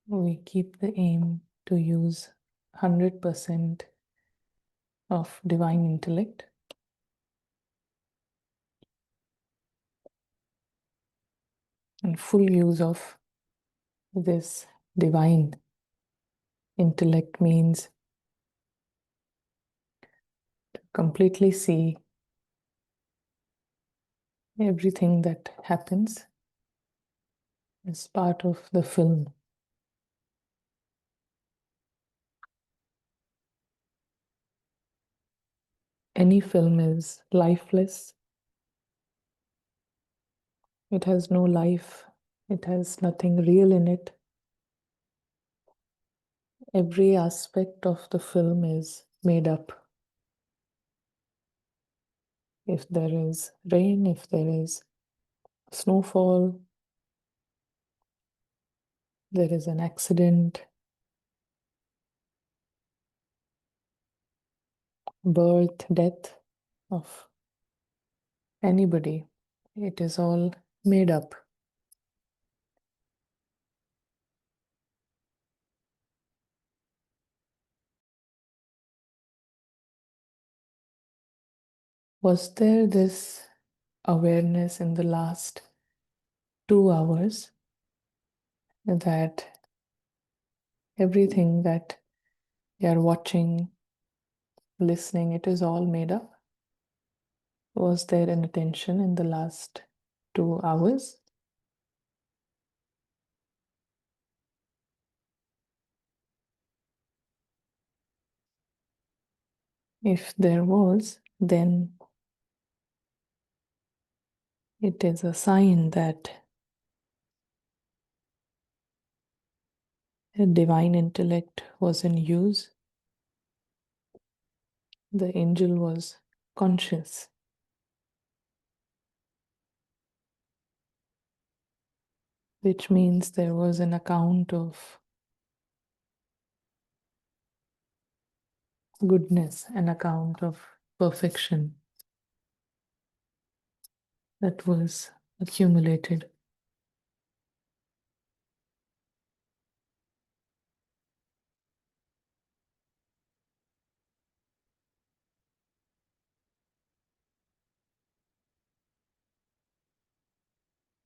we keep the aim to use 100% of divine intellect and full use of this divine intellect means to completely see everything that happens as part of the film. Any film is lifeless. It has no life. It has nothing real in it. Every aspect of the film is made up. If there is rain, if there is snowfall, there is an accident, birth, death of anybody, it is all made up. Was there this awareness in the last 2 hours that everything that you are watching, listening, it is all made up? Was there an attention in the last 2 hours? If there was, then it is a sign that a divine intellect was in use. The angel was conscious. Which means there was an account of goodness, an account of perfection that was accumulated.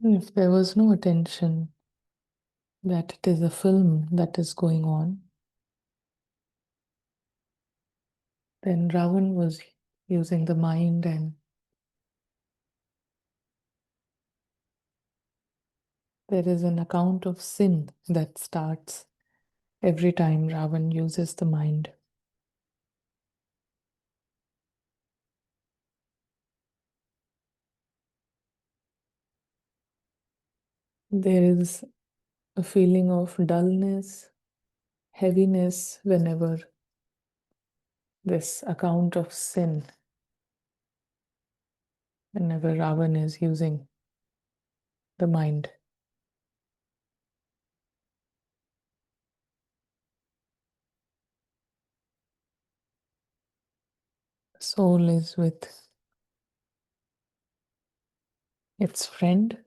If there was no attention that it is a film that is going on, then Ravan was using the mind, and there is an account of sin that starts every time Ravan uses the mind. There is a feeling of dullness, heaviness whenever this account of sin, whenever Ravan is using the mind. Soul is with its friend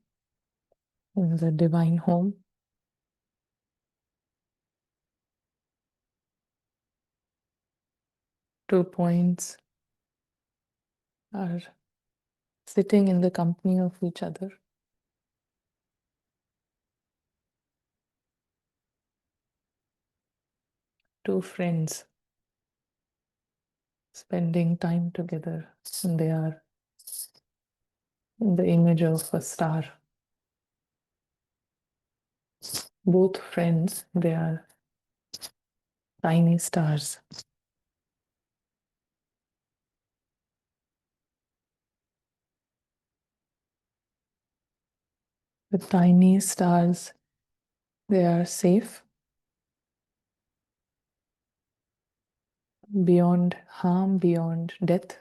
in the divine home. Two points are sitting in the company of each other. Two friends spending time together, and they are in the image of a star. Both friends, they are tiny stars. The tiny stars, they are safe beyond harm, beyond death.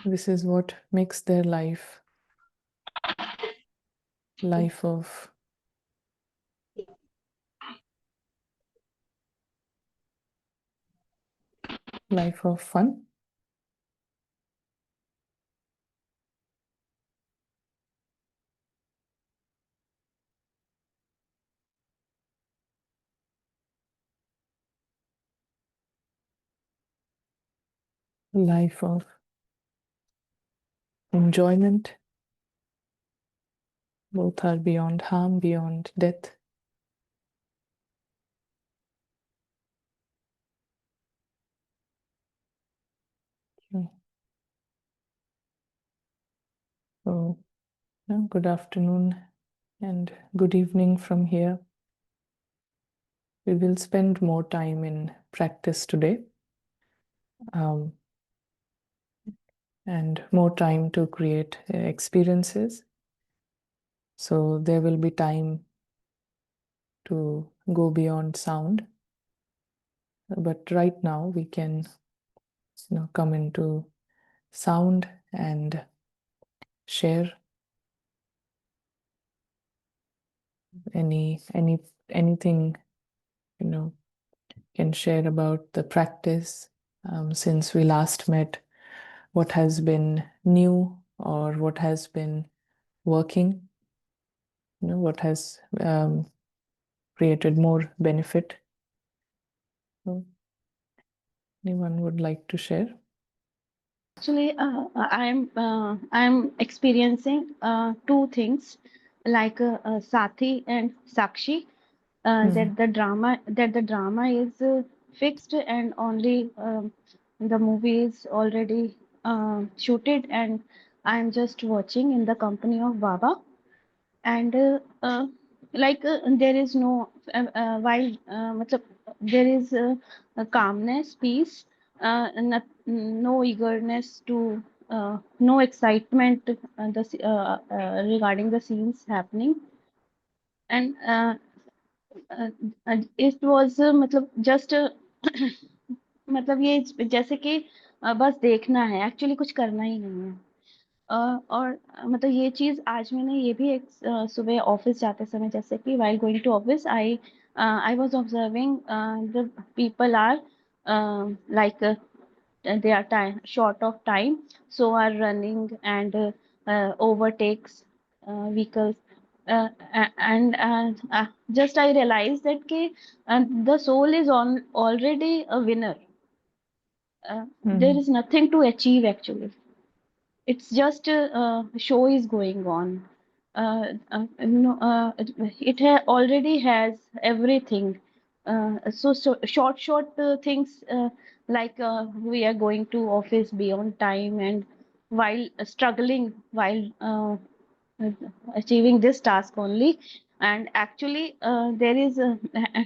This is what makes their life of fun, life of enjoyment. Both are beyond harm, beyond death. So, good afternoon and good evening from here. We will spend more time in practice today, and more time to create experiences. So there will be time to go beyond sound. But right now we can come into sound and share anything can share about the practice since we last met, what has been new or what has been working, what has created more benefit. So, anyone would like to share? Actually, I'm experiencing two things, like Sathi and Sakshi. That the drama is fixed, and only the movie is already shooted, and I'm just watching in the company of Baba. And there is no matlab, there is a calmness, peace, no eagerness to no excitement regarding the scenes happening. And it was मतलब just मतलब ये जैसे कि बस देखना है, actually कुछ करना ही नहीं है। और मतलब ये चीज़ आज मैंने ये भी एक सुबह ऑफिस जाते समय, जैसे कि while going to office, I was observing the people are like they are short of time, so are running and overtakes vehicles. And just I realized that the soul is already a winner. There is nothing to achieve actually. It's just a show is going on. It already has everything. So short things, like we are going to office beyond time, and while struggling, while achieving this task only. And actually there is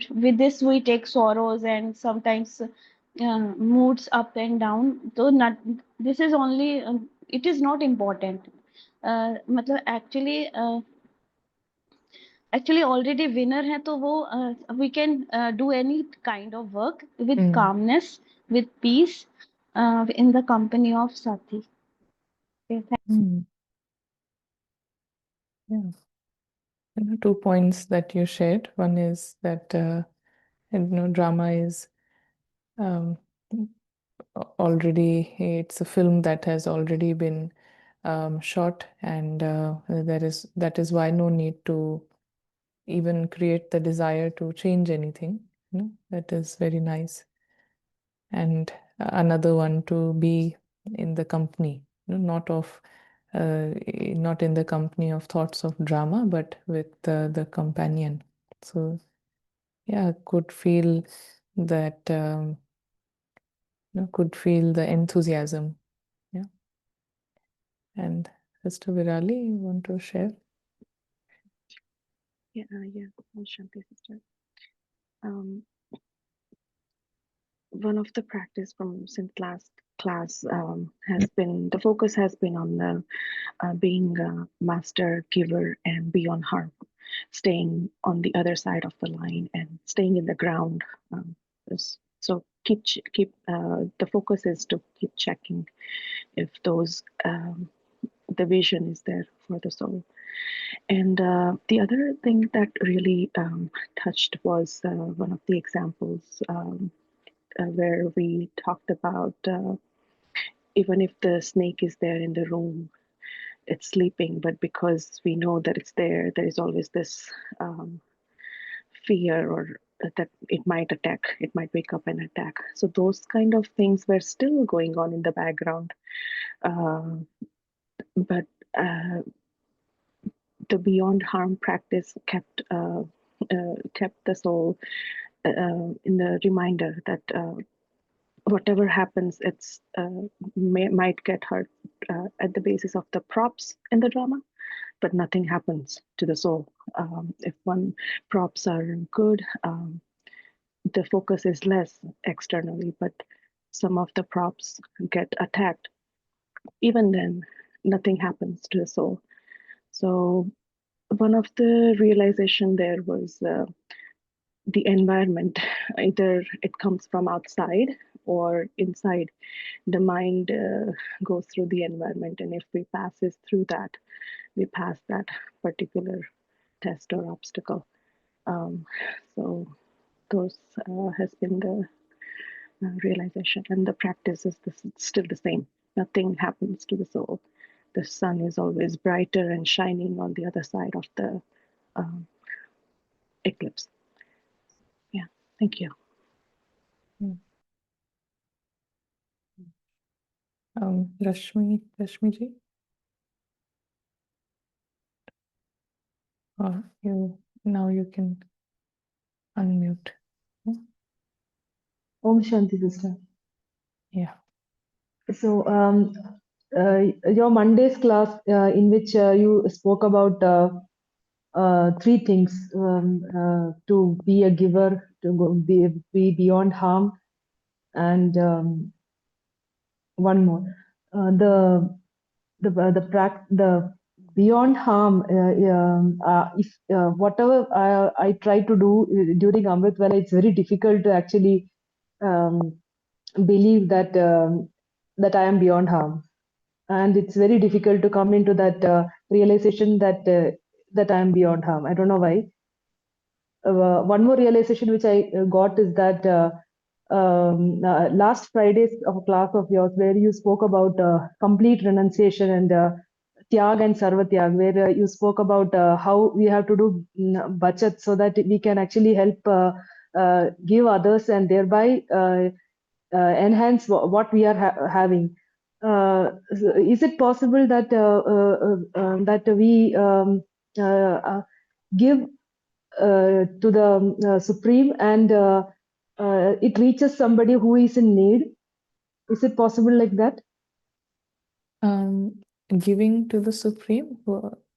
with this we take sorrows and sometimes moods up and down. So not, this is only it is not important. मतलब actually already winner है, तो वो we can do any kind of work with calmness, with peace, in the company of Sathi. Okay, Yeah. 2 points that you shared. One is that drama is already, it's a film that has already been shot, and that is why no need to even create the desire to change anything. That is very nice. And another one, to be in the company, not in the company of thoughts of drama, but with the companion. So yeah, could feel that could feel the enthusiasm. Yeah. And Sister Virali, you want to share? Yeah, Shanti sister. One of the practice from since last class has been, the focus has been on the being a master giver and beyond harm, staying on the other side of the line and staying in the ground. So keep the focus is to keep checking if those the vision is there for the soul. And the other thing that really touched was one of the examples where we talked about even if the snake is there in the room, it's sleeping, but because we know that it's there, there is always this fear or that it might attack, it might wake up and attack. So those kind of things were still going on in the background. But the beyond harm practice kept the soul in the reminder that whatever happens, it's might get hurt at the basis of the props in the drama, but nothing happens to the soul. If one props are good, the focus is less externally, but some of the props get attacked. Even then, nothing happens to the soul. So one of the realization there was the environment. Either it comes from outside or inside. The mind goes through the environment, and if we passes through that, we pass that particular test or obstacle. So those has been the realization, and the practice is still the same. Nothing happens to the soul. The sun is always brighter and shining on the other side of the eclipse. Yeah, thank you. Rashmi ji, you can unmute. Om Shanti, sister. Yeah. So, your Monday's class, in which you spoke about three things: to be a giver, to be beyond harm, and one more. The beyond harm. If whatever I try to do during Amrit Vela, it's very difficult to actually believe that that I am beyond harm, and it's very difficult to come into that realization that that I am beyond harm. I don't know why. One more realization which I got is that last Friday's of class of yours, where you spoke about complete renunciation and tyag and sarva tyag, where you spoke about how we have to do bachat so that we can actually help give others and thereby enhance what we are having. Is it possible that that we give to the Supreme and it reaches somebody who is in need? Is it possible like that? Giving to the Supreme?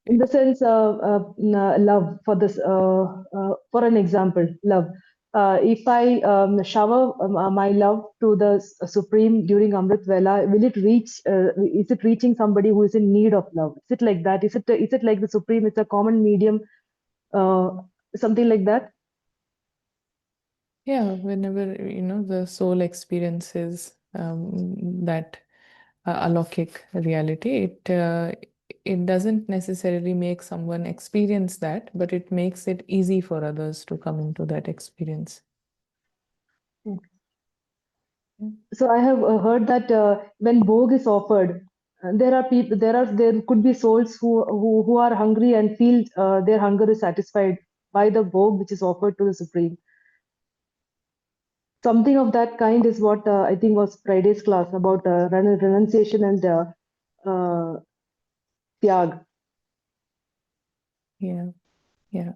In the sense, love for this, for an example, love. If I shower my love to the Supreme during Amrit Vela, will it reach? Is it reaching somebody who is in need of love? Is it like that? Is it like the Supreme? It's a common medium, something like that. Yeah, whenever the soul experiences that alokik reality, it doesn't necessarily make someone experience that, but it makes it easy for others to come into that experience. So I have heard that when bhog is offered, there are people, there could be souls who are hungry and feel their hunger is satisfied by the bhog which is offered to the Supreme. Something of that kind is what I think was Friday's class about renunciation and tyag. Yeah.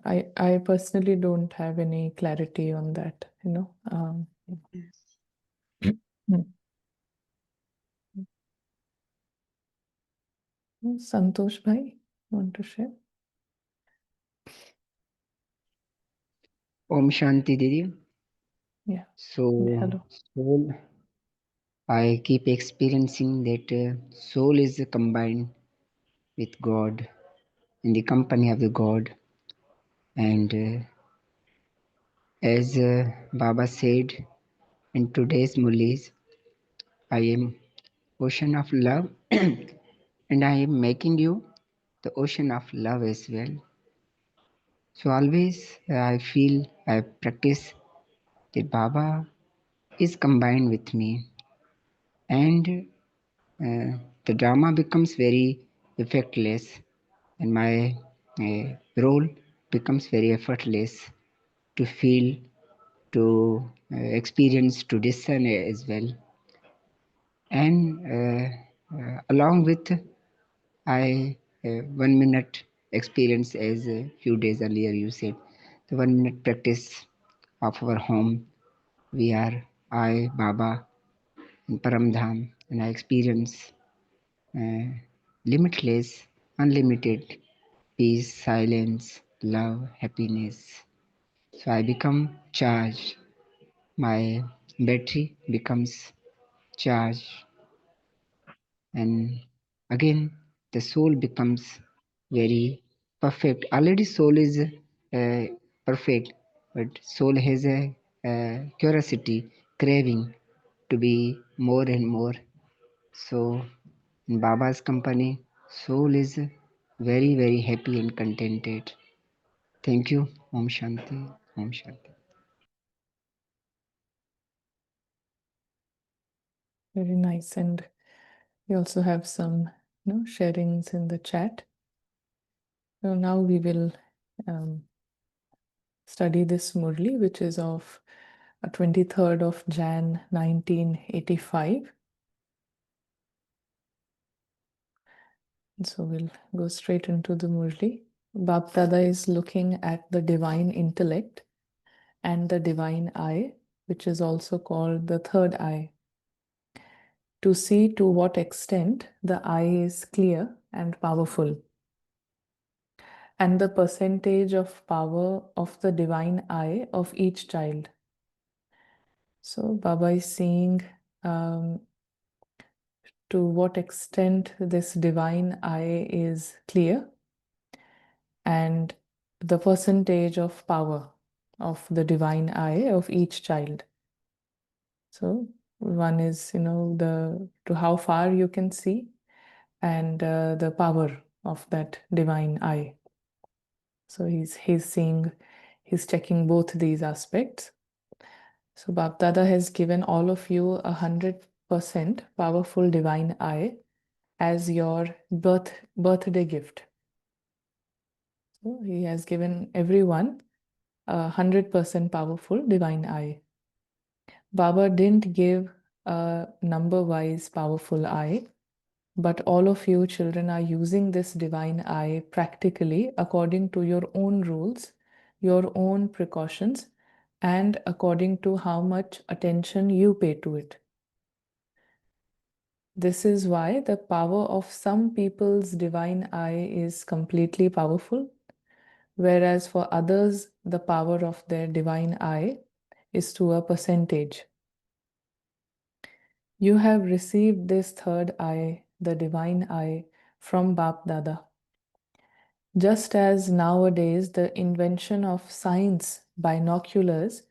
I personally don't have any clarity on that, Santosh bhai, want to share? Om Shanti Didi. Yeah. So, Hello. soul, I keep experiencing that soul is combined with God, in the company of the God. And as Baba said in today's Murlis, I am ocean of love and I am making you the ocean of love as well. So always I feel, I practice that Baba is combined with me, and the drama becomes very effectless, and my role becomes very effortless to feel to experience, to discern as well. And along with I 1 minute experience, as a few days earlier you said, the 1 minute practice of our home. We are I, Baba, in Paramdham, and I experience limitless, unlimited peace, silence, love, happiness. So I become charged. My battery becomes charged, and again the soul becomes very perfect. Already soul is perfect, but soul has a curiosity, craving to be more and more. So in Baba's company, soul is very, very happy and contented. Thank you. Om Shanti. Om Shanti. Very nice. And we also have some sharings in the chat. So now we will study this Murli, which is of 23rd of Jan 1985. So we'll go straight into the Murli. Bap Dada is looking at the divine intellect and the divine eye, which is also called the third eye, to see to what extent the eye is clear and powerful, and the percentage of power of the divine eye of each child. So Baba is seeing to what extent this divine eye is clear and the percentage of power of the divine eye of each child. So one is, to how far you can see, and the power of that divine eye. So he's checking both these aspects. So Bap Dada has given all of you 100% powerful divine eye as your birthday gift. So he has given everyone 100% powerful divine eye. Baba didn't give a number-wise powerful eye, but all of you children are using this divine eye practically according to your own rules, your own precautions, and according to how much attention you pay to it. This is why the power of some people's divine eye is completely powerful, whereas for others, the power of their divine eye is to a percentage. You have received this third eye, the divine eye, from Bap Dada. Just as nowadays the invention of science, binoculars,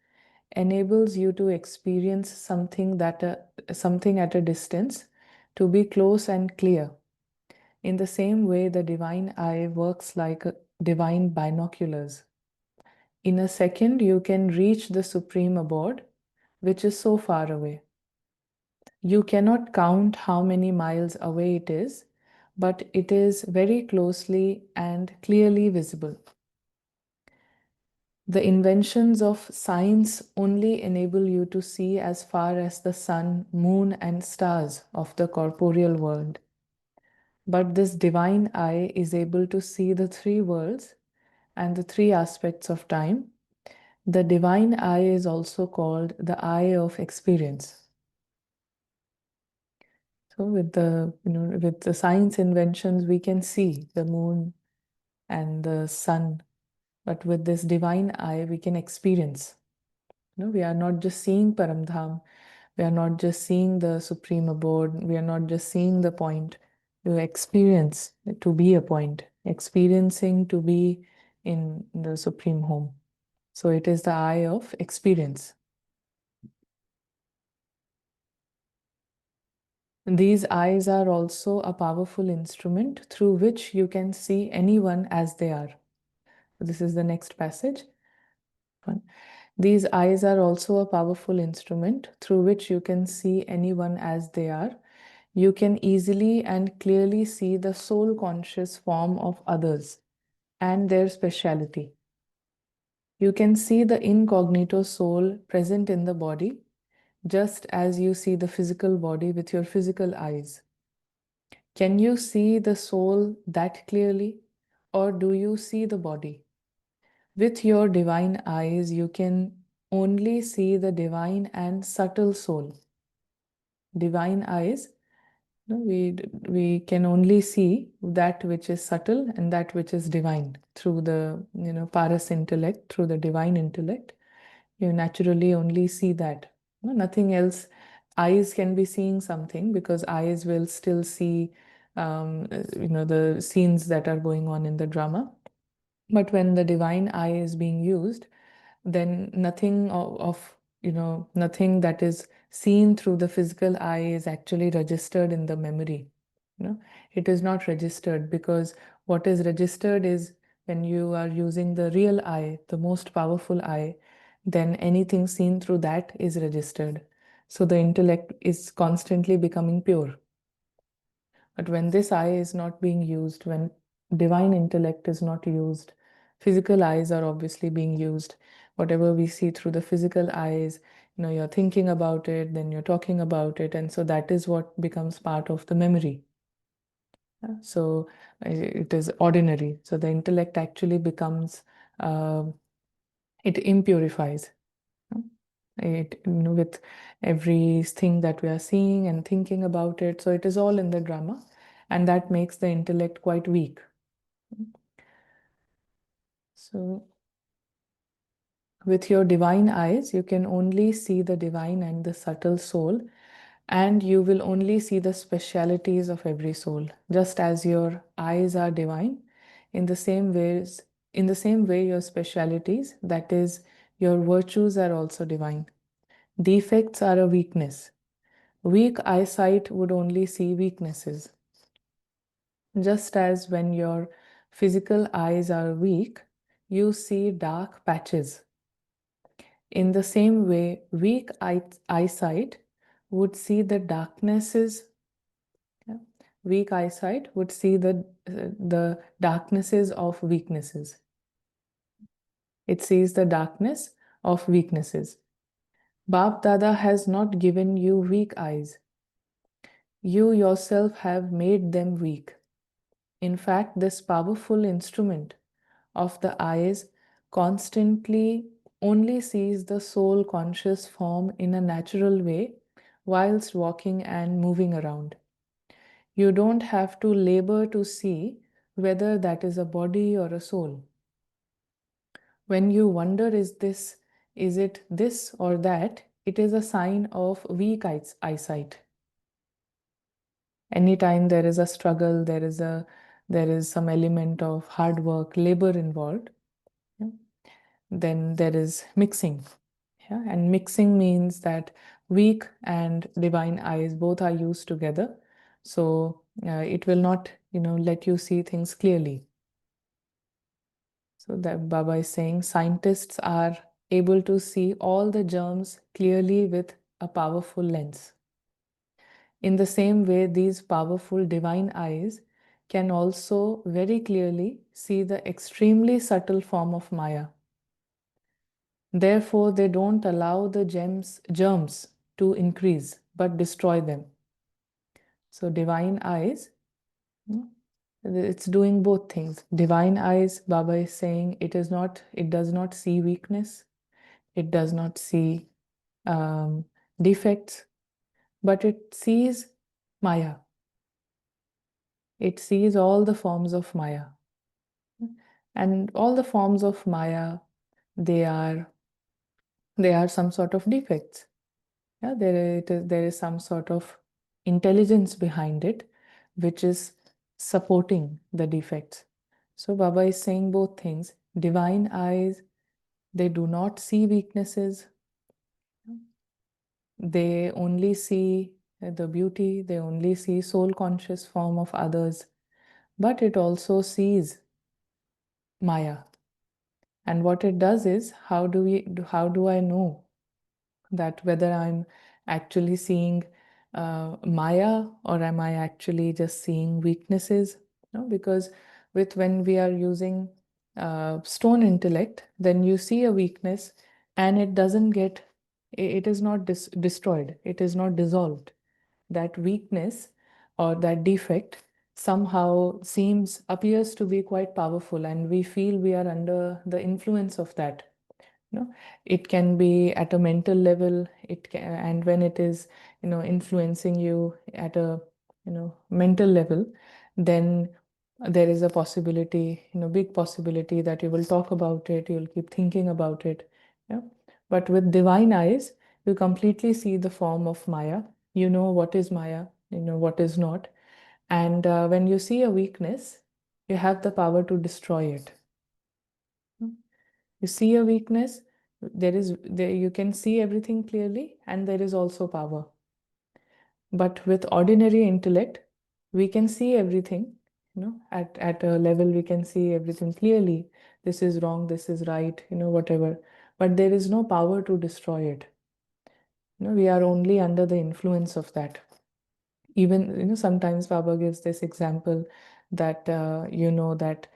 enables you to experience something at a distance to be close and clear. In the same way, the divine eye works like divine binoculars. In a second, you can reach the supreme abode, which is so far away. You cannot count how many miles away it is, but it is very closely and clearly visible. The inventions of science only enable you to see as far as the sun, moon, and stars of the corporeal world. But this divine eye is able to see the three worlds and the three aspects of time. The divine eye is also called the eye of experience. So with the science inventions, we can see the moon and the sun, but with this divine eye, we can experience. We are not just seeing Paramdham, we are not just seeing the supreme abode, we are not just seeing the point. You experience to be a point, experiencing to be in the supreme home. So it is the eye of experience. These eyes are also a powerful instrument through which you can see anyone as they are. This is the next passage. These eyes are also a powerful instrument through which you can see anyone as they are. You can easily and clearly see the soul conscious form of others and their speciality. You can see the incognito soul present in the body, just as you see the physical body with your physical eyes. Can you see the soul that clearly, or do you see the body? With your divine eyes, you can only see the divine and subtle soul. Divine eyes, we can only see that which is subtle and that which is divine through the paras intellect, through the divine intellect. You naturally only see that. Nothing else. Eyes can be seeing something because eyes will still see the scenes that are going on in the drama. But when the divine eye is being used, then nothing nothing that is seen through the physical eye is actually registered in the memory. It is not registered, because what is registered is when you are using the real eye, the most powerful eye, then anything seen through that is registered. So the intellect is constantly becoming pure. But when this eye is not being used, when divine intellect is not used, physical eyes are obviously being used. Whatever we see through the physical eyes, you're thinking about it, then you're talking about it, and so that is what becomes part of the memory. So it is ordinary. So the intellect actually becomes, it impurifies. It, with everything that we are seeing and thinking about it. So it is all in the drama, and that makes the intellect quite weak. So with your divine eyes, you can only see the divine and the subtle soul, and you will only see the specialities of every soul. Just as your eyes are divine, in the same way your specialities, that is, your virtues, are also divine. Defects are a weakness. Weak eyesight would only see weaknesses. Just as when your physical eyes are weak, you see dark patches. In the same way, weak eyesight would see the darknesses. Weak eyesight would see the darknesses of weaknesses. It sees the darkness of weaknesses. Bap Dada has not given you weak eyes. You yourself have made them weak. In fact, this powerful instrument of the eyes constantly only sees the soul conscious form in a natural way whilst walking and moving around. You don't have to labor to see whether that is a body or a soul. When you wonder, is it this or that, it is a sign of weak eyesight. Anytime there is a struggle, there is some element of hard work, labor involved, then there is mixing. And mixing means that weak and divine eyes both are used together. So it will not, let you see things clearly. So that Baba is saying scientists are able to see all the germs clearly with a powerful lens. In the same way, these powerful divine eyes can also very clearly see the extremely subtle form of Maya. Therefore, they don't allow the germs to increase, but destroy them. So divine eyes, it's doing both things. Divine eyes, Baba is saying, it does not see weakness, it does not see defects, but it sees Maya. It sees all the forms of Maya. And all the forms of Maya, they are some sort of defects. There is some sort of intelligence behind it, which is supporting the defects. So Baba is saying both things. Divine eyes, they do not see weaknesses. They only see the beauty. They only see soul conscious form of others. But it also sees Maya. And what it does is, how do I know that whether I'm actually seeing Maya, or am I actually just seeing weaknesses? Because when we are using stone intellect, then you see a weakness and it doesn't get, it is not destroyed, it is not dissolved. That weakness or that defect somehow appears to be quite powerful, and we feel we are under the influence of that. It can be at a mental level, and when it is influencing you at a mental level, then there is a possibility, big possibility, that you will talk about it, you'll keep thinking about it. But with divine eyes, you completely see the form of Maya. You know what is Maya, you know what is not. And when you see a weakness, you have the power to destroy it. You see a weakness, you can see everything clearly, and there is also power. But with ordinary intellect, we can see everything, at a level we can see everything clearly. This is wrong, this is right, whatever. But there is no power to destroy it. We are only under the influence of that. Even, sometimes Baba gives this example that, that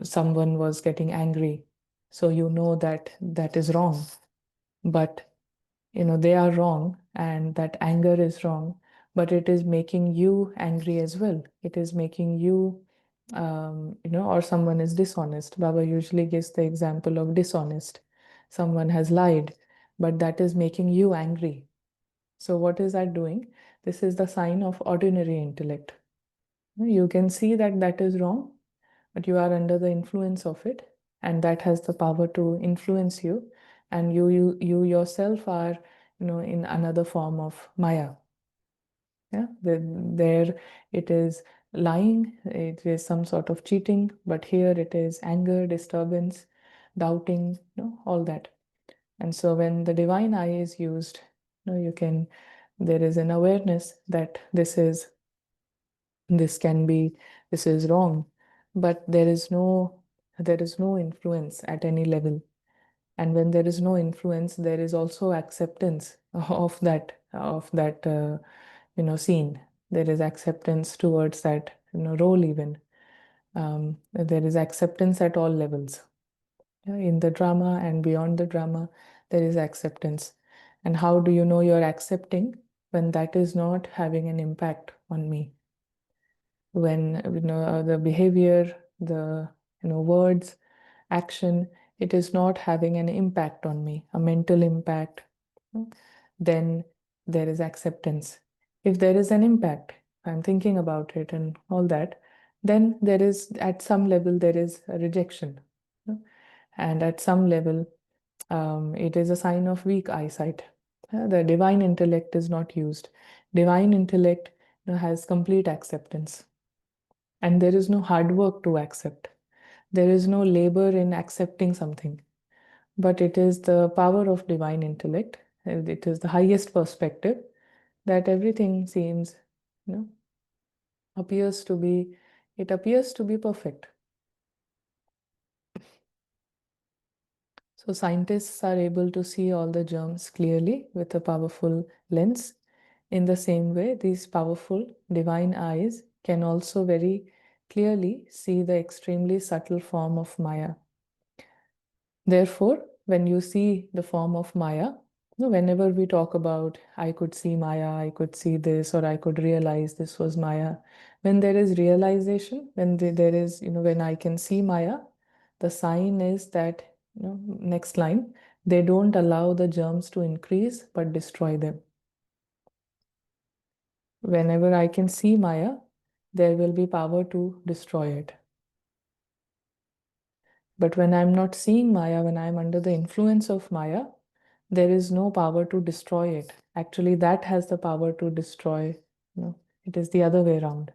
someone was getting angry. So you know that that is wrong. But, they are wrong, and that anger is wrong, but it is making you angry as well. It is making you, or someone is dishonest. Baba usually gives the example of dishonest. Someone has lied, but that is making you angry. So what is that doing? This is the sign of ordinary intellect. You can see that that is wrong, but you are under the influence of it, and that has the power to influence you, and you yourself are, in another form of Maya. Yeah, there it is lying, it is some sort of cheating, but here it is anger, disturbance, doubting, all that. And so when the divine eye is used, there is an awareness that this is wrong, but there is no influence at any level. And when there is no influence, there is also acceptance of that scene. There is acceptance towards that role. Even there is acceptance at all levels. In the drama and beyond the drama, there is acceptance. And how do you know you're accepting? When that is not having an impact on me. When the behavior, the words, action, it is not having an impact on me, a mental impact, then there is acceptance. If there is an impact, I'm thinking about it and all that, then there is, at some level, there is a rejection. And at some level, it is a sign of weak eyesight. The divine intellect is not used. Divine intellect has complete acceptance. And there is no hard work to accept. There is no labor in accepting something. But it is the power of divine intellect. It is the highest perspective that everything seems, appears to be perfect. So scientists are able to see all the germs clearly with a powerful lens. In the same way, these powerful divine eyes can also very clearly see the extremely subtle form of Maya. Therefore, when you see the form of Maya, whenever we talk about, I could see Maya, I could see this, or I could realize this was Maya. When there is realization, when there is, when I can see Maya, the sign is that, next line, they don't allow the germs to increase, but destroy them. Whenever I can see Maya, there will be power to destroy it. But when I'm not seeing Maya, when I'm under the influence of Maya, there is no power to destroy it. Actually, that has the power to destroy. It is the other way around.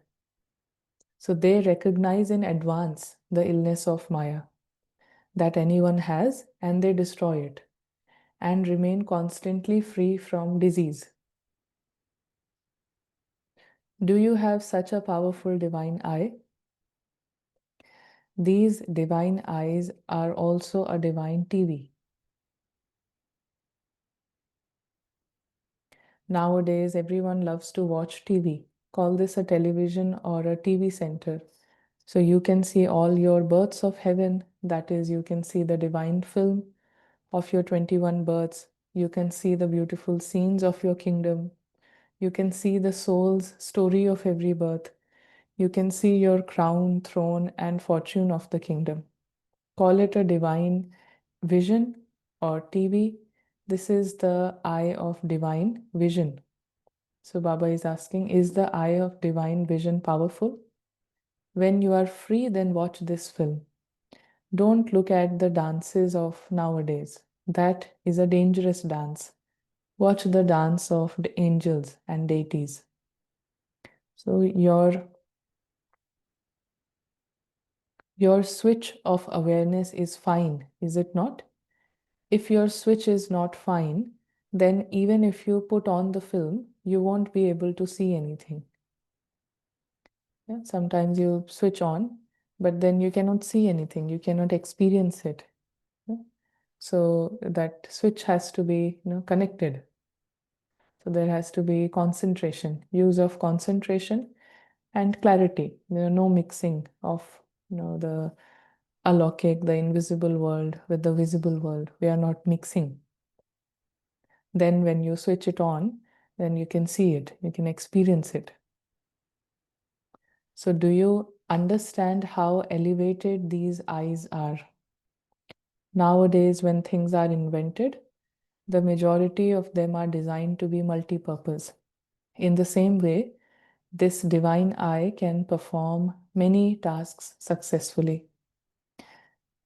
So they recognize in advance the illness of Maya that anyone has, and they destroy it and remain constantly free from disease. Do you have such a powerful divine eye? These divine eyes are also a divine TV. Nowadays, everyone loves to watch TV. Call this a television or a TV center. So you can see all your births of heaven, That is, you can see the divine film of your 21 births. You can see the beautiful scenes of your kingdom. You can see the soul's story of every birth. You can see your crown, throne, and fortune of the kingdom. Call it a divine vision or TV. This is the eye of divine vision. So Baba is asking, is the eye of divine vision powerful? When you are free, then watch this film. Don't look at the dances of nowadays. That is a dangerous dance. Watch the dance of the angels and deities. So your switch of awareness is fine, is it not? If your switch is not fine, then even if you put on the film, you won't be able to see anything. Yeah? Sometimes you switch on, but then you cannot see anything, you cannot experience it. Yeah? So that switch has to be connected. So there has to be concentration, use of concentration and clarity. There are no mixing of the alokik, the invisible world with the visible world. We are not mixing. Then when you switch it on, then you can see it, you can experience it. So do you understand how elevated these eyes are? Nowadays, when things are invented, the majority of them are designed to be multi-purpose. In the same way, this divine eye can perform many tasks successfully.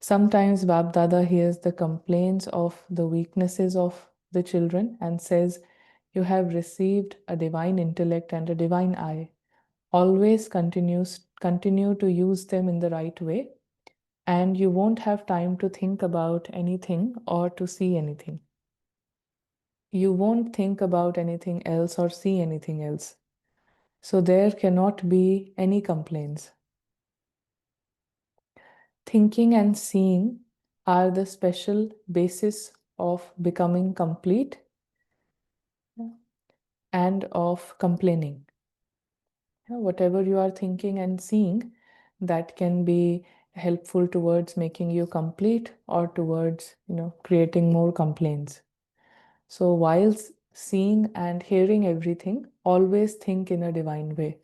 Sometimes Bab Dada hears the complaints of the weaknesses of the children and says, you have received a divine intellect and a divine eye. Always continue to use them in the right way, and you won't have time to think about anything or to see anything. You won't think about anything else or see anything else. So there cannot be any complaints. Thinking and seeing are the special basis of becoming complete and of complaining. Whatever you are thinking and seeing, that can be helpful towards making you complete or towards creating more complaints. So while seeing and hearing everything, always think in a divine way.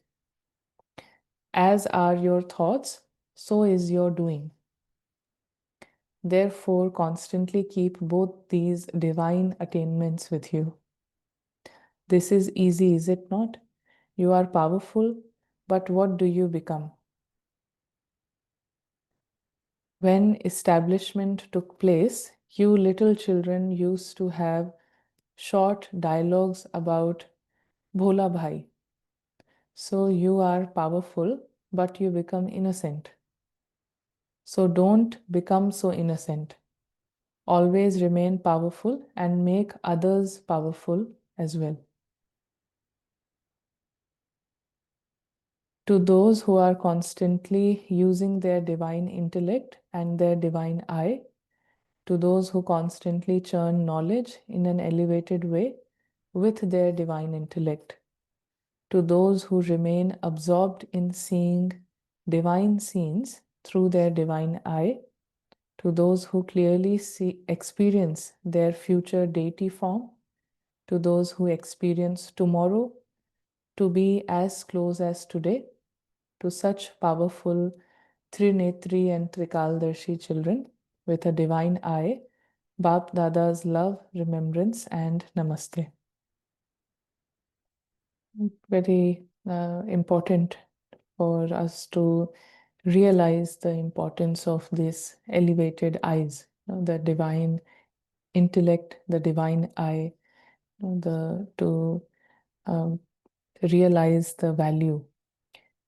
As are your thoughts, so is your doing. Therefore, constantly keep both these divine attainments with you. This is easy, is it not? You are powerful, but what do you become? When establishment took place, you little children used to have short dialogues about Bhola Bhai. So you are powerful, but you become innocent. So don't become so innocent. Always remain powerful and make others powerful as well. To those who are constantly using their divine intellect and their divine eye, to those who constantly churn knowledge in an elevated way with their divine intellect, to those who remain absorbed in seeing divine scenes through their divine eye, to those who clearly experience their future deity form, to those who experience tomorrow to be as close as today, to such powerful Trinetri and Trikaldarshi children with a divine eye, Bap Dada's love, remembrance, and namaste. Very important for us to realize the importance of these elevated eyes, the divine intellect, the divine eye, to realize the value.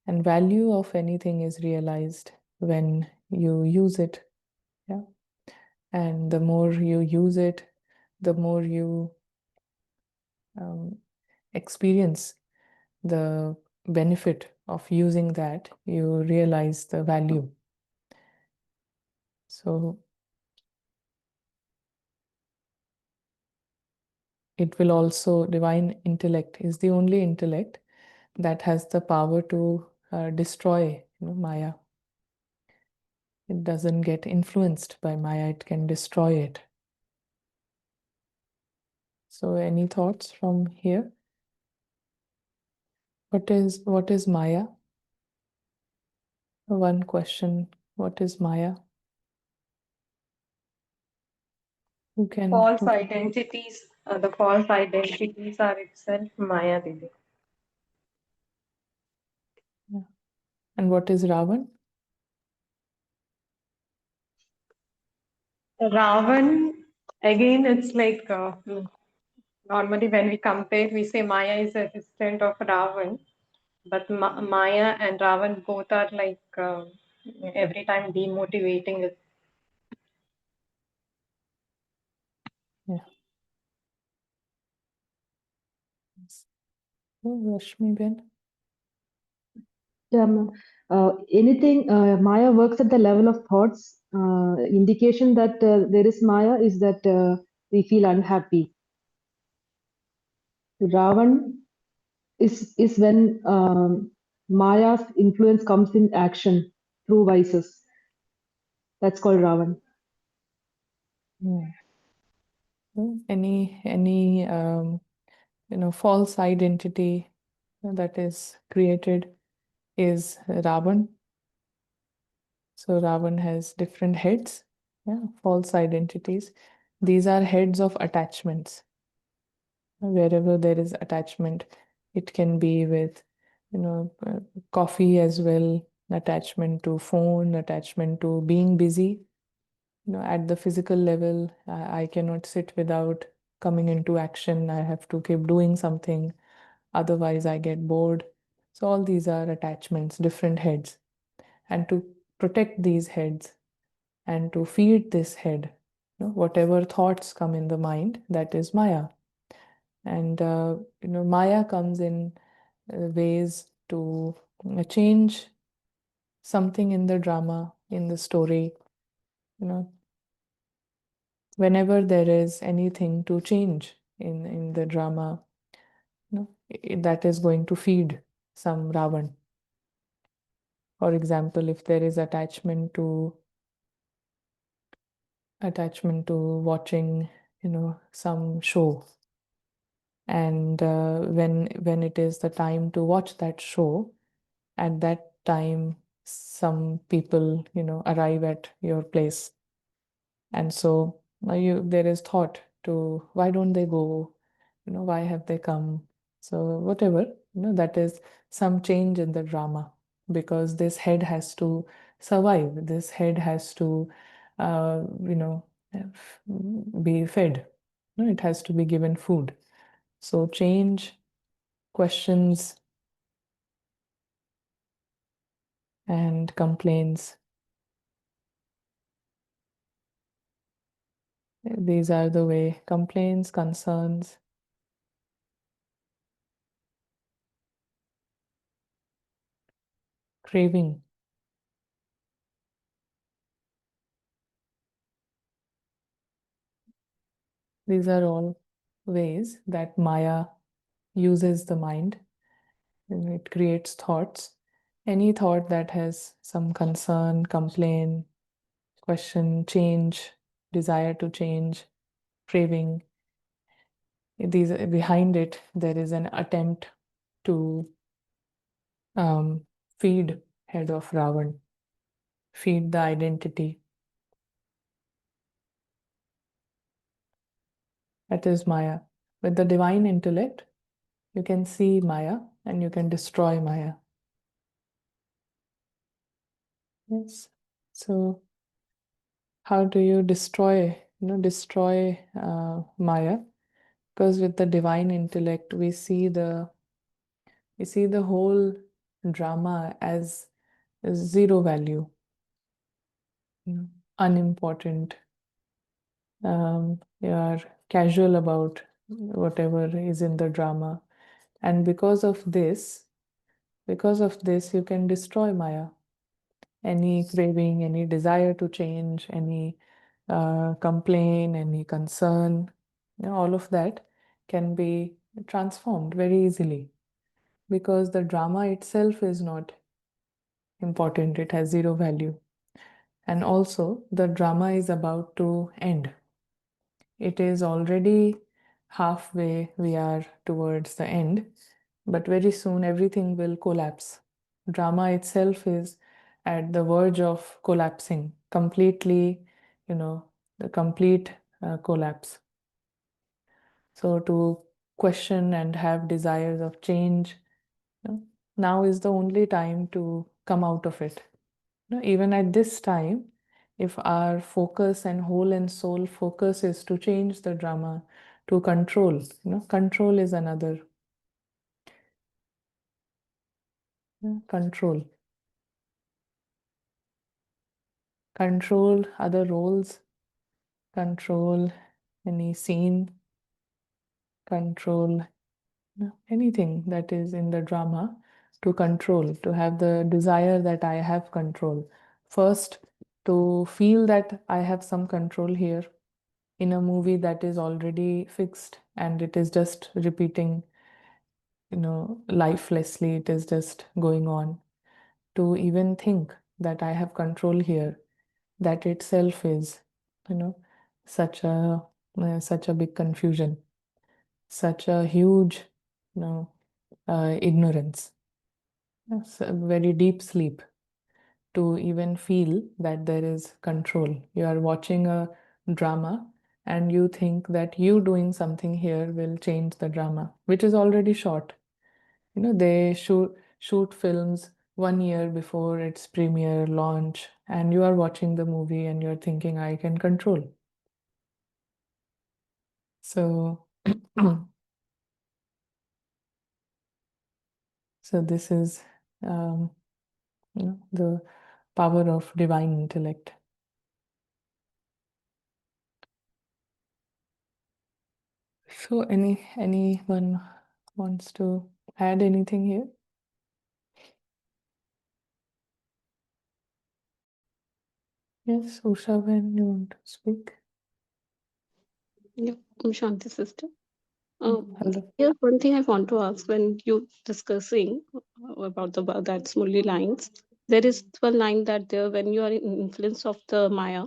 And value of anything is realized when you use it. Yeah. And the more you use it, the more you experience the benefit of using that, you realize the value. So it will also, divine intellect is the only intellect that has the power to destroy Maya. it doesn't get influenced by Maya, it can destroy it. So any thoughts from here? What is Maya? One question, what is Maya? Who can? False identities. The false identities are itself Maya, Didi. Yeah. And what is Ravan? Ravan, again, it's like normally when we compare, we say Maya is a distant of Ravan, but Maya and Ravan both are like every time demotivating it. Yeah. Oh, Rashmi Ben. Yeah, anything Maya works at the level of thoughts. Indication that there is Maya is that we feel unhappy. Ravan is when Maya's influence comes in action through vices. That's called Ravan. Yeah. Any false identity that is created is Ravan. So Ravan has different heads, yeah, false identities. These are heads of attachments. Wherever there is attachment, it can be with, coffee as well, attachment to phone, attachment to being busy. At the physical level, I cannot sit without coming into action. I have to keep doing something, otherwise I get bored. So all these are attachments, different heads. And to protect these heads and to feed this head, whatever thoughts come in the mind, that is Maya. And Maya comes in ways to change something in the drama, in the story. Whenever there is anything to change in the drama, that is going to feed some Ravan. For example, if there is attachment to watching, some show, and when it is the time to watch that show, at that time some people arrive at your place, and so there is thought to why don't they go, why have they come. So whatever, that is some change in the drama, because this head has to survive, this head has to uh, you know be fed, it has to be given food. So change, questions, and complaints, these are the way. Complaints, concerns, craving, these are all ways that Maya uses the mind, and it creates thoughts. Any thought that has some concern, complaint, question, change, desire to change, craving, these behind it there is an attempt to feed head of Ravan, feed the identity. That is Maya. With the divine intellect, you can see Maya and you can destroy Maya. Yes. So how do you destroy Maya? Because with the divine intellect, we see the whole drama as zero value, unimportant. You are casual about whatever is in the drama, and because of this, you can destroy Maya. Any craving, any desire to change, any complaint, any concern, all of that can be transformed very easily, because the drama itself is not important, it has zero value. And also, the drama is about to end. It is already halfway, we are towards the end, but very soon everything will collapse. Drama itself is at the verge of collapsing, completely, the complete collapse. So to question and have desires of change, now is the only time to come out of it. Even at this time, if our focus and whole and soul focus is to change the drama, to control, control is another. Control. Control other roles, control any scene, control anything that is in the drama, to control, to have the desire that I have control. First, to feel that I have some control here in a movie that is already fixed and it is just repeating, lifelessly, it is just going on. To even think that I have control here, that itself is, you know, such a such a big confusion, such a huge, ignorance, a very deep sleep. To even feel that there is control. You are watching a drama and you think that you doing something here will change the drama, which is already shot. They shoot films 1 year before its premiere launch, and you are watching the movie and you're thinking, I can control. So, so this is the power of divine intellect. So anyone wants to add anything here? Yes, Usha, when you want to speak. Yeah, Shanti sister. Hello. Here's one thing I want to ask when you discussing about that's Murli lines. There is one line that there when you are in influence of the Maya,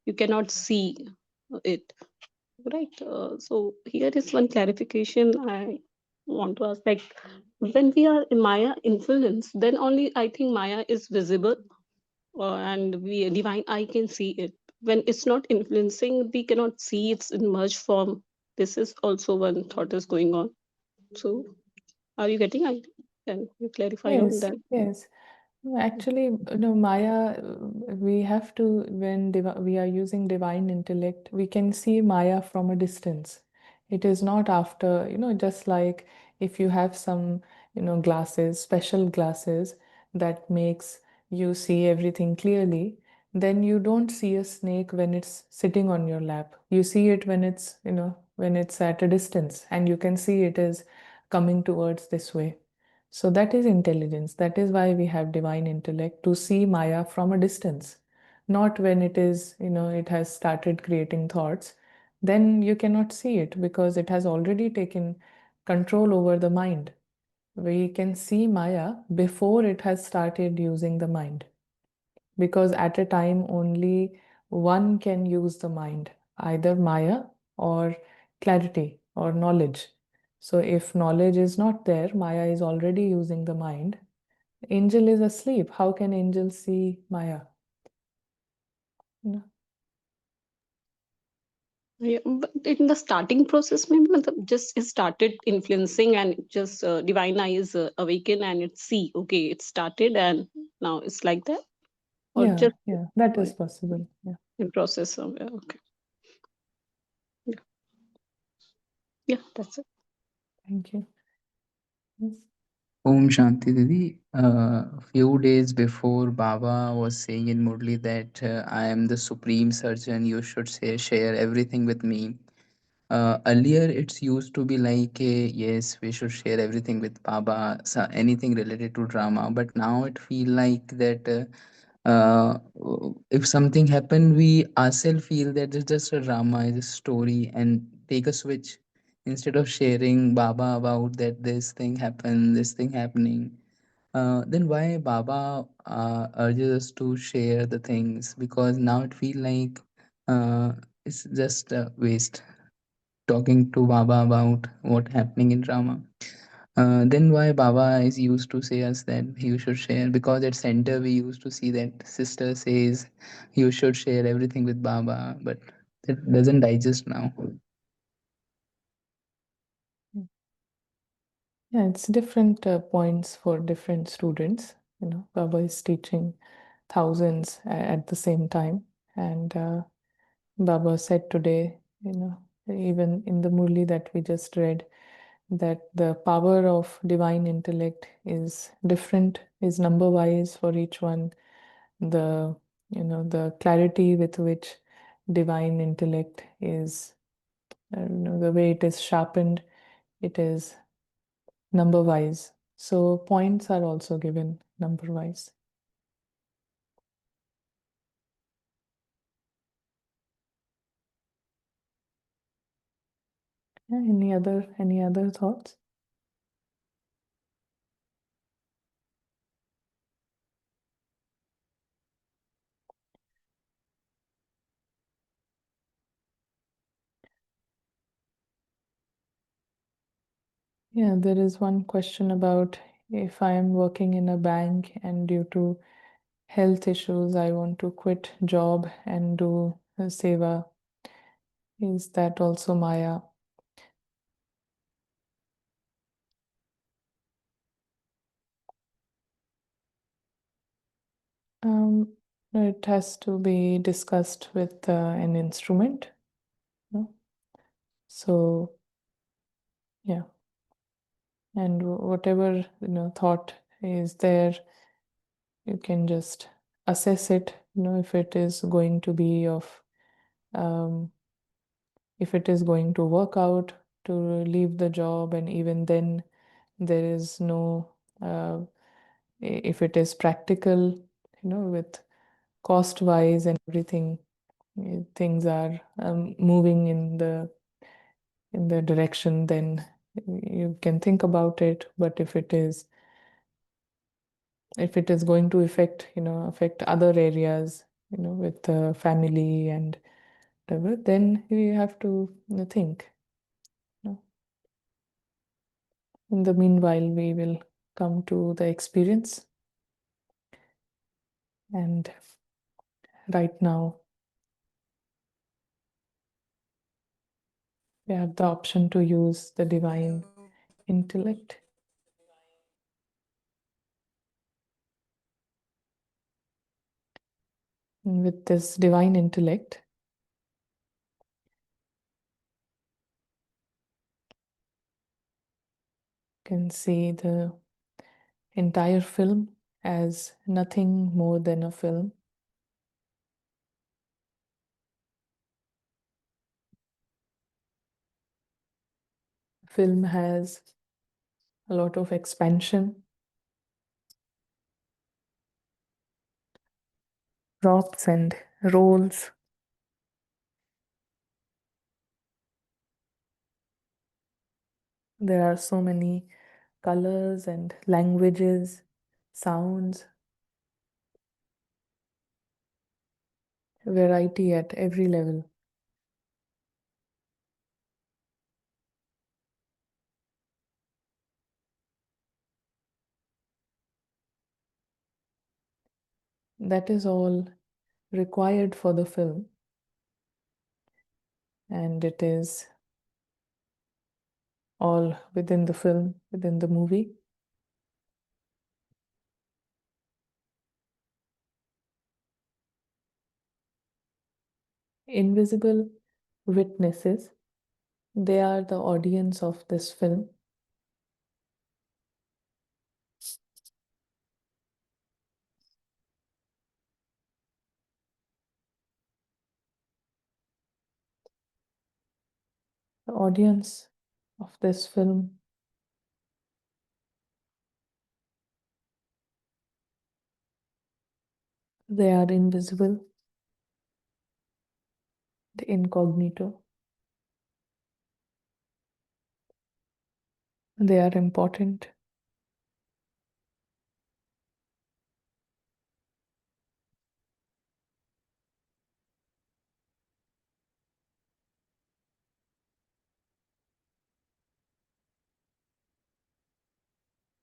you cannot see it, right? So here is one clarification I want to ask. Like when we are in Maya influence, then only I think Maya is visible, and we divine eye can see it. When it's not influencing, we cannot see its in merged form. This is also one thought is going on. So are you getting? Can you clarify on Yes, that? yes. Actually, no, Maya, we have to, when we are using divine intellect, we can see Maya from a distance. It is not after, just like if you have some, glasses, special glasses that makes you see everything clearly, then you don't see a snake when it's sitting on your lap. You see it when it's, when it's at a distance and you can see it is coming towards this way. So that is intelligence. That is why we have divine intellect, to see Maya from a distance, not when it is, it has started creating thoughts. Then you cannot see it because it has already taken control over the mind. We can see Maya before it has started using the mind, because at a time only one can use the mind, either Maya or clarity or knowledge. So if knowledge is not there, Maya is already using the mind. Angel is asleep. How can angel see Maya? No. Yeah, but in the starting process, maybe just it started influencing and just divine eye is awaken and it's see, okay, it started and now it's like that, or Yeah, just yeah, that uh, is possible. Yeah, in process somewhere. Okay. Yeah, yeah, that's it. thank you. Yes. Om Shanti Didi. Few days before, Baba was saying in Murli that I am the supreme surgeon. You should share everything with me. Earlier, it's used to be like, yes, we should share everything with Baba, so anything related to drama. But now it feel like that if something happened, we ourselves feel that it's just a drama, it's a story, and take a switch instead of sharing Baba about that this thing happened, this thing happening. then why Baba urges us to share the things? Because now it feel like it's just a waste talking to Baba about what happening in drama. Then why Baba is used to say us that you should share? Because at center we used to see that sister says you should share everything with Baba, but that doesn't digest now. Yeah, it's different points for different students. Baba is teaching thousands at the same time. And Baba said today, even in the Murli that we just read, that the power of divine intellect is different, is number wise for each one. The, the clarity with which divine intellect is, the way it is sharpened, it is number wise. So points are also given number wise. Yeah, any other thoughts? Yeah, there is one question about if I am working in a bank and due to health issues, I want to quit job and do seva. Is that also Maya? Um, it has to be discussed with an instrument. No? So, yeah. And whatever thought is there, you can just assess it. If it is going to be of, if it is going to work out to leave the job, and even then there is no, if it is practical, with cost wise and everything, things are moving in the direction, then you can think about it. But if it is going to affect other areas, with the family and whatever, then you have to think. In the meanwhile, we will come to the experience. And right now, we have the option to use the divine intellect. And with this divine intellect, you can see the entire film as nothing more than a film. Film has a lot of expansion, props and roles. There are so many colors and languages, sounds, variety at every level. That is all required for the film, and it is all within the film, within the movie. Invisible witnesses, they are the audience of this film. The audience of this film, they are invisible, the incognito. They are important.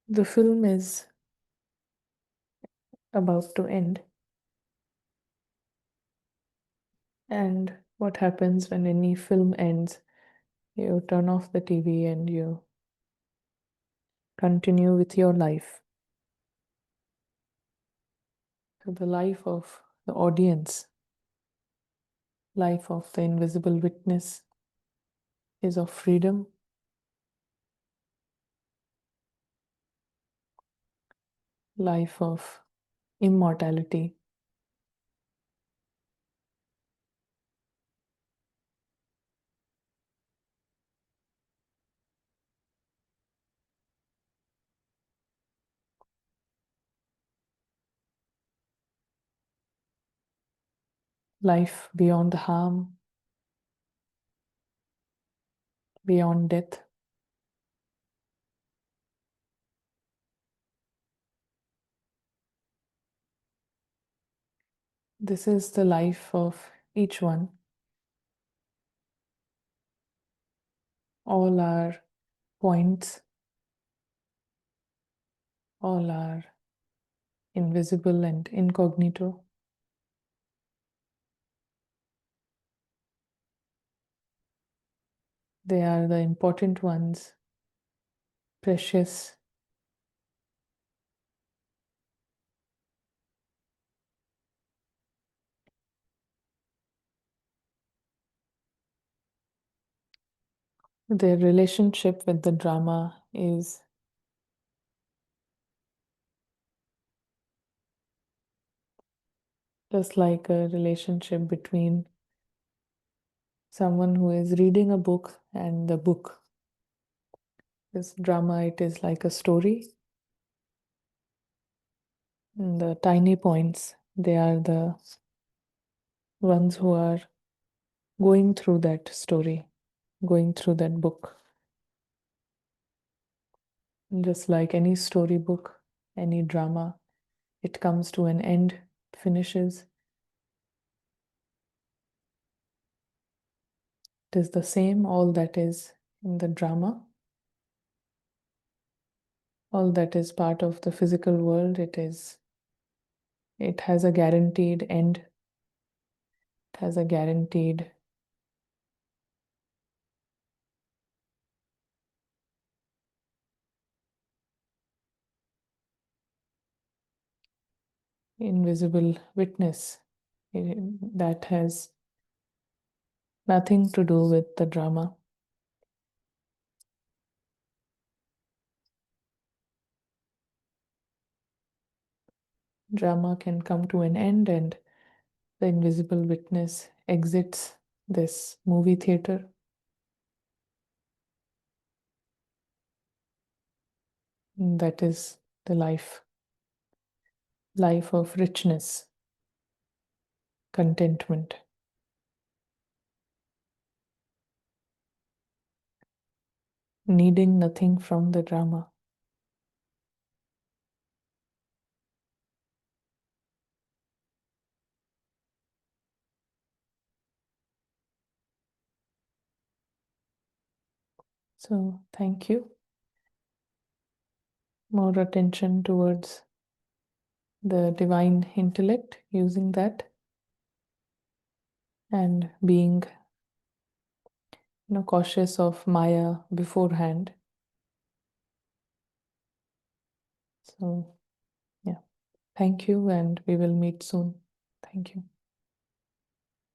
The film is about to end. And what happens when any film ends? You turn off the TV and you continue with your life. So the life of the audience, life of the invisible witness is of freedom, life of immortality, life beyond harm, beyond death. This is the life of each one. All are points, all are invisible and incognito. They are the important ones, precious. Their relationship with the drama is just like a relationship between someone who is reading a book and the book. This drama, it is like a story. And the tiny points, they are the ones who are going through that story, going through that book. And just like any storybook, any drama, it comes to an end, it finishes. It is the same, all that is in the drama, all that is part of the physical world, it has a guaranteed end. It has a guaranteed invisible witness that has nothing to do with the drama. Drama can come to an end and the invisible witness exits this movie theater. And that is the life of richness, contentment. Needing nothing from the drama. So, thank you. More attention towards the divine intellect, using that, and being cautious of Maya beforehand. So, yeah, thank you, and we will meet soon. Thank you.